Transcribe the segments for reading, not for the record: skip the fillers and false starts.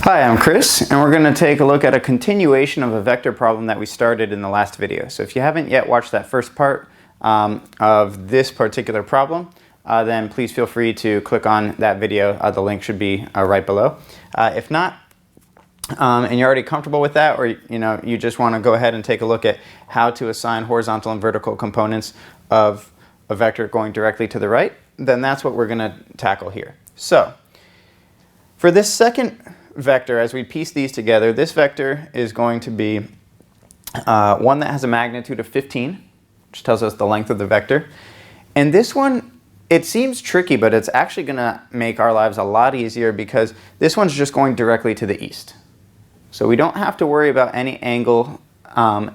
Hi, I'm Chris, and we're going to take a look at a continuation of a vector problem that we started in the last video. So if you haven't yet watched that first part of this particular problem, then please feel free to click on that video. The link should be right below. If not, and you're already comfortable with that, or you just want to go ahead and take a look at how to assign horizontal and vertical components of a vector going directly to the right, then that's what we're going to tackle here. So for this second vector, as we piece these together, this vector is going to be one that has a magnitude of 15, which tells us the length of the vector. And this one, it seems tricky, but it's actually going to make our lives a lot easier because this one's just going directly to the east. So we don't have to worry about any angle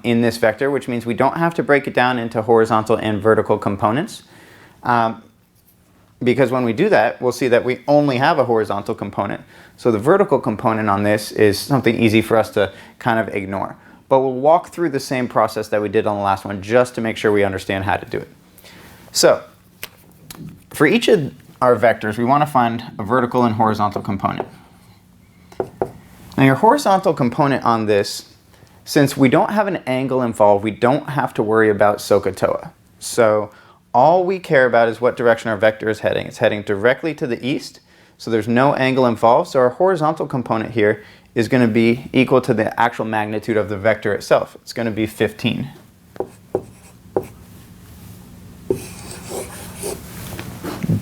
in this vector, which means we don't have to break it down into horizontal and vertical components. Because when we do that, we'll see that we only have a horizontal component. So the vertical component on this is something easy for us to kind of ignore. But we'll walk through the same process that we did on the last one just to make sure we understand how to do it. So for each of our vectors, we want to find a vertical and horizontal component. Now your horizontal component on this, since we don't have an angle involved, we don't have to worry about SOHCAHTOA. So all we care about is what direction our vector is heading. It's heading directly to the east, so there's no angle involved. So our horizontal component here is going to be equal to the actual magnitude of the vector itself. It's going to be 15.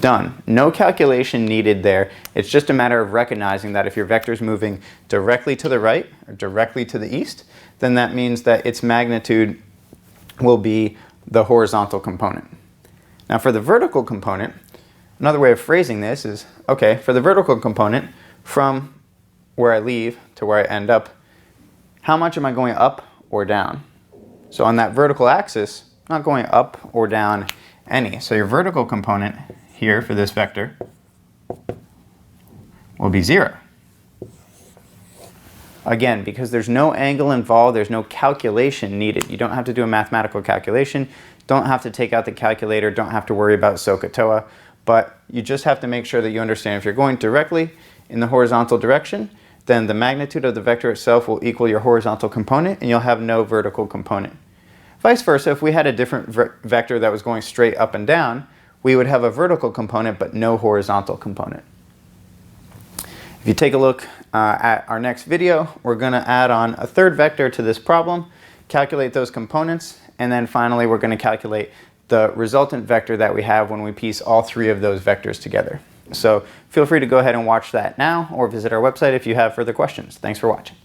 Done. No calculation needed there. It's just a matter of recognizing that if your vector is moving directly to the right or directly to the east, then that means that its magnitude will be the horizontal component. Now for the vertical component, another way of phrasing this is, okay, for the vertical component, from where I leave to where I end up, how much am I going up or down? So on that vertical axis, I'm not going up or down any. So your vertical component here for this vector will be 0. Again, because there's no angle involved, there's no calculation needed. You don't have to do a mathematical calculation, don't have to take out the calculator, don't have to worry about SOHCAHTOA, but you just have to make sure that you understand if you're going directly in the horizontal direction, then the magnitude of the vector itself will equal your horizontal component and you'll have no vertical component. Vice versa, if we had a different vector that was going straight up and down, we would have a vertical component but no horizontal component. If you take a look at our next video, we're going to add on a third vector to this problem, calculate those components, and then finally we're going to calculate the resultant vector that we have when we piece all three of those vectors together. So feel free to go ahead and watch that now or visit our website if you have further questions. Thanks for watching.